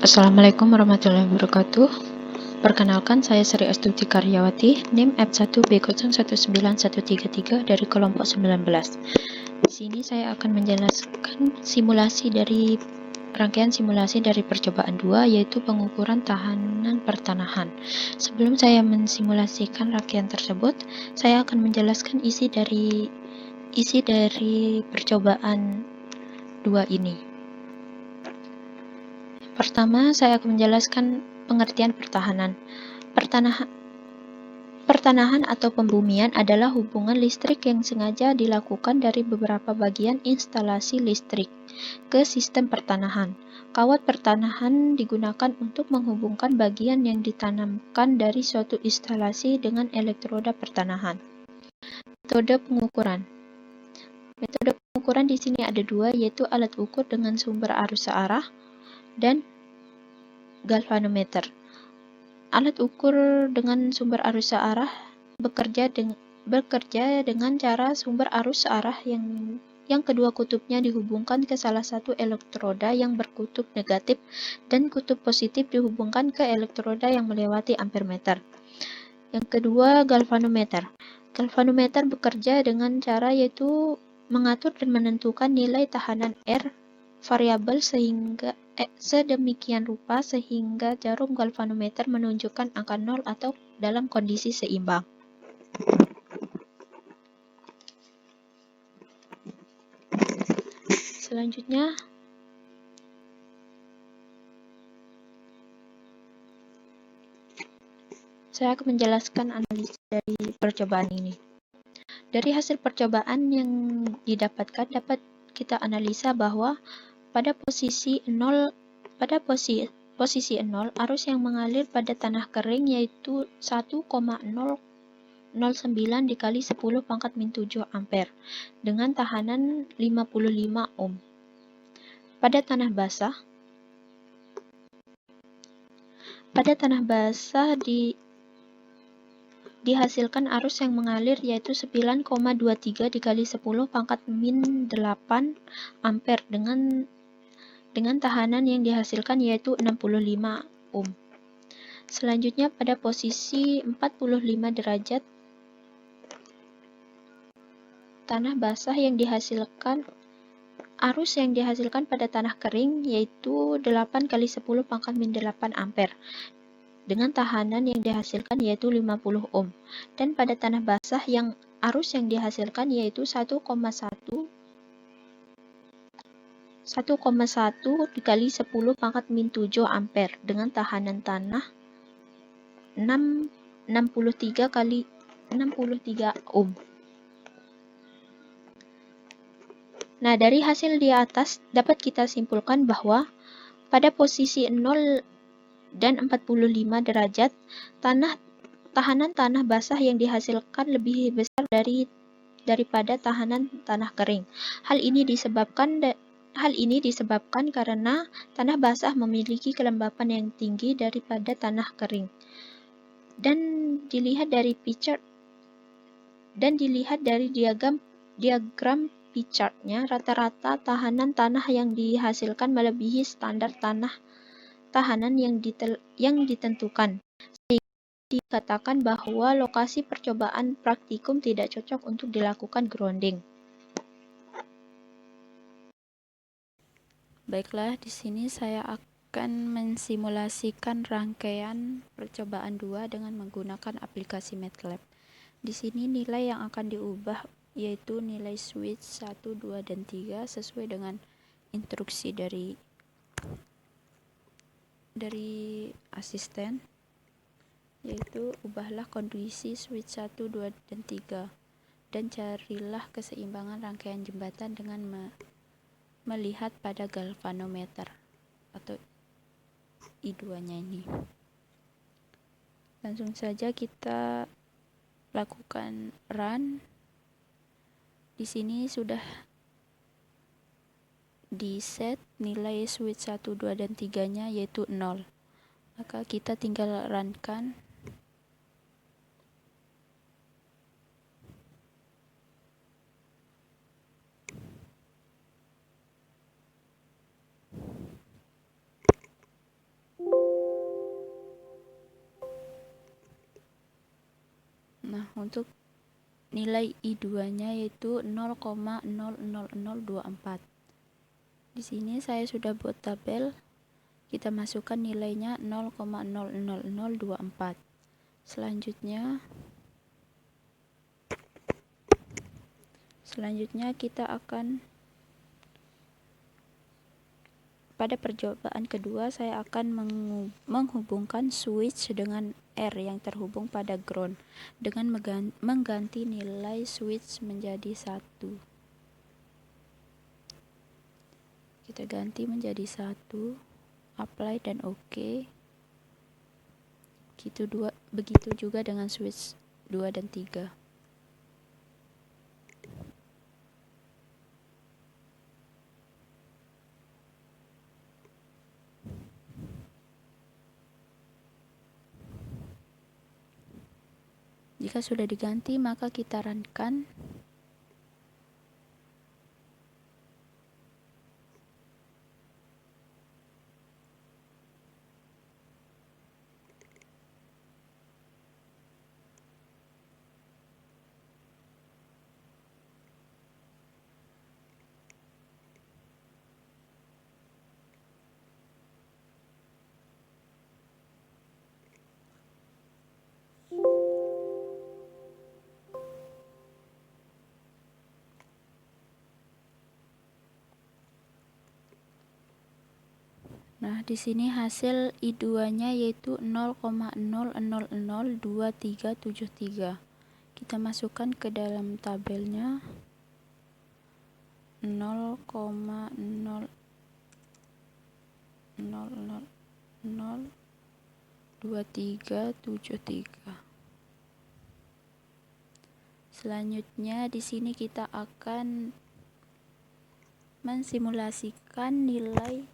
Assalamualaikum warahmatullahi wabarakatuh. Perkenalkan, saya Sri Astuti Karyawati, NIM F1B019133 dari kelompok 19. Di sini saya akan menjelaskan rangkaian simulasi dari percobaan 2, yaitu pengukuran tahanan pertanahan. Sebelum saya mensimulasikan rangkaian tersebut, saya akan menjelaskan isi dari percobaan 2 ini. Pertama, saya akan menjelaskan pengertian pertahanan. Pertanahan atau pembumian adalah hubungan listrik yang sengaja dilakukan dari beberapa bagian instalasi listrik ke sistem pertanahan. Kawat pertanahan digunakan untuk menghubungkan bagian yang ditanamkan dari suatu instalasi dengan elektroda pertanahan. Metode pengukuran. Metode pengukuran di sini ada dua, yaitu alat ukur dengan sumber arus searah dan galvanometer. Alat ukur dengan sumber arus searah bekerja dengan cara sumber arus searah yang kedua kutubnya dihubungkan ke salah satu elektroda yang berkutub negatif dan kutub positif dihubungkan ke elektroda yang melewati ampermeter. Yang kedua, galvanometer. Galvanometer bekerja dengan cara yaitu mengatur dan menentukan nilai tahanan R variabel sedemikian rupa sehingga jarum galvanometer menunjukkan angka 0 atau dalam kondisi seimbang. Selanjutnya, saya akan menjelaskan analisis dari percobaan ini. Dari hasil percobaan yang didapatkan dapat kita analisa bahwa pada posisi 0, arus yang mengalir pada tanah kering yaitu 1,009 dikali 10⁻⁷ ampere dengan tahanan 55 ohm. Pada tanah basah dihasilkan arus yang mengalir yaitu 9,23 dikali 10⁻⁸ ampere dengan tahanan yang dihasilkan yaitu 65 ohm. Selanjutnya pada posisi 45 derajat tanah basah arus yang dihasilkan pada tanah kering yaitu 8 kali 10⁻⁸ ampere dengan tahanan yang dihasilkan yaitu 50 ohm. Dan pada tanah basah arus yang dihasilkan yaitu 1,1 dikali 10⁻⁷ ampere dengan tahanan tanah 63 ohm. Nah, dari hasil di atas dapat kita simpulkan bahwa pada posisi 0 dan 45 derajat tahanan tanah basah yang dihasilkan lebih besar daripada tahanan tanah kering. Hal ini disebabkan karena tanah basah memiliki kelembapan yang tinggi daripada tanah kering. Dan dilihat dari diagram pie chart-nya, rata-rata tahanan tanah yang dihasilkan melebihi standar tahanan yang ditentukan. Sehingga dikatakan bahwa lokasi percobaan praktikum tidak cocok untuk dilakukan grounding. Baiklah, di sini saya akan mensimulasikan rangkaian percobaan 2 dengan menggunakan aplikasi MATLAB. Di sini nilai yang akan diubah yaitu nilai switch 1, 2, dan 3 sesuai dengan instruksi dari asisten, yaitu ubahlah kondisi switch 1, 2, dan 3 dan carilah keseimbangan rangkaian jembatan dengan melihat pada galvanometer atau I2-nya ini. Langsung saja kita lakukan run. Di sini sudah di set nilai switch 1, 2, dan 3-nya yaitu 0. Maka kita tinggal run-kan. Nah, untuk nilai I2-nya yaitu 0,00024. Di sini saya sudah buat tabel. Kita masukkan nilainya 0,00024. Selanjutnya kita akan pada percobaan kedua saya akan menghubungkan switch dengan R yang terhubung pada ground dengan mengganti nilai switch menjadi 1. Kita ganti menjadi 1, apply dan OK. Begitu juga dengan switch 2 dan 3. Jika sudah diganti, maka kita runkan. Nah, di sini hasil I2-nya yaitu 0,0002373. Kita masukkan ke dalam tabelnya 0,0002373. Selanjutnya di sini kita akan mensimulasikan nilai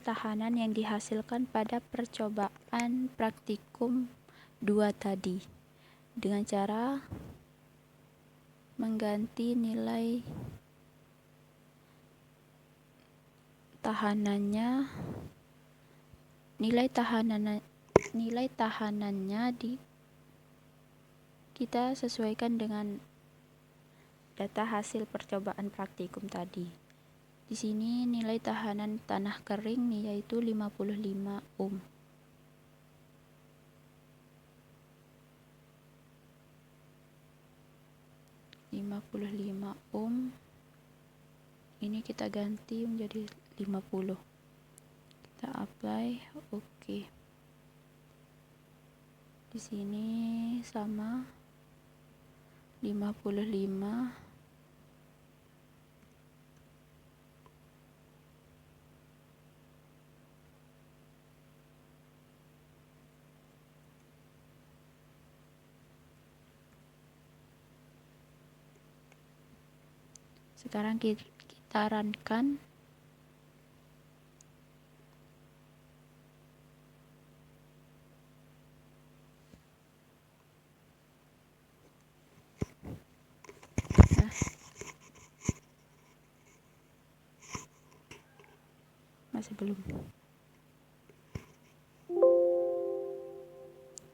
tahanan yang dihasilkan pada percobaan praktikum 2 tadi dengan cara mengganti nilai tahanannya kita sesuaikan dengan data hasil percobaan praktikum tadi. Di sini nilai tahanan tanah kering yaitu 55 ohm. Ini kita ganti menjadi 50. Kita apply, oke. Di sini sama 55. Sekarang kita runkan. Masih belum.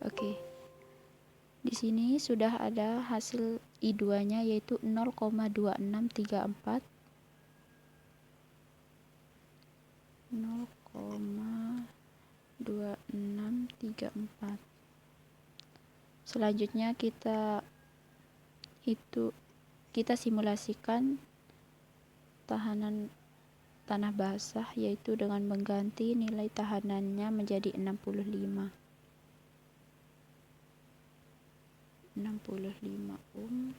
Oke. Di sini sudah ada hasil I2-nya yaitu 0,2634. 0,2634. Selanjutnya kita simulasikan tahanan tanah basah yaitu dengan mengganti nilai tahanannya menjadi 65 ohm.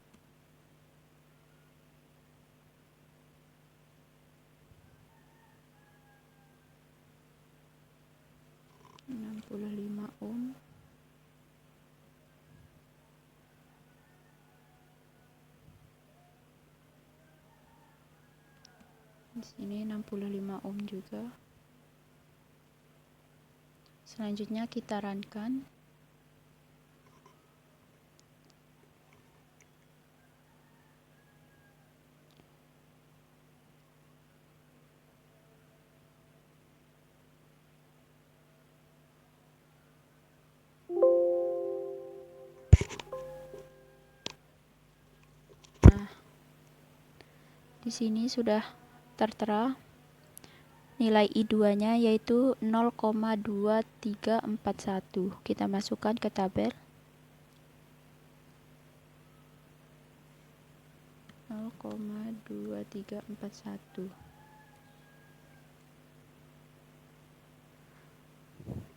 Di sini 65 ohm juga. Selanjutnya kita runkan. Di sini sudah tertera nilai I2-nya yaitu 0,2341. Kita masukkan ke tabel. 0,2341.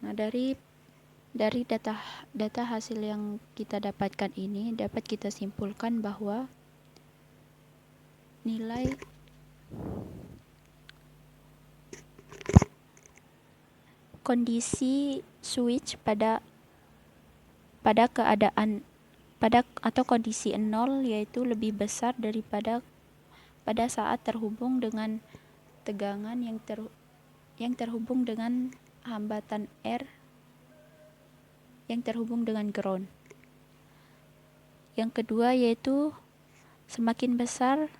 Nah, dari data hasil yang kita dapatkan ini dapat kita simpulkan bahwa nilai kondisi switch pada kondisi 0 yaitu lebih besar daripada pada saat terhubung dengan tegangan yang terhubung dengan hambatan R yang terhubung dengan ground. Yang kedua yaitu semakin besar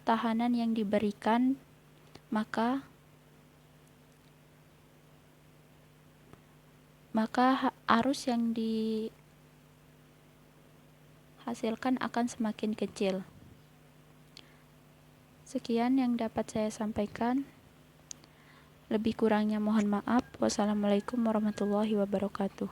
tahanan yang diberikan, maka arus yang dihasilkan akan semakin kecil. Sekian yang dapat saya sampaikan. Lebih kurangnya mohon maaf. Wassalamualaikum warahmatullahi wabarakatuh.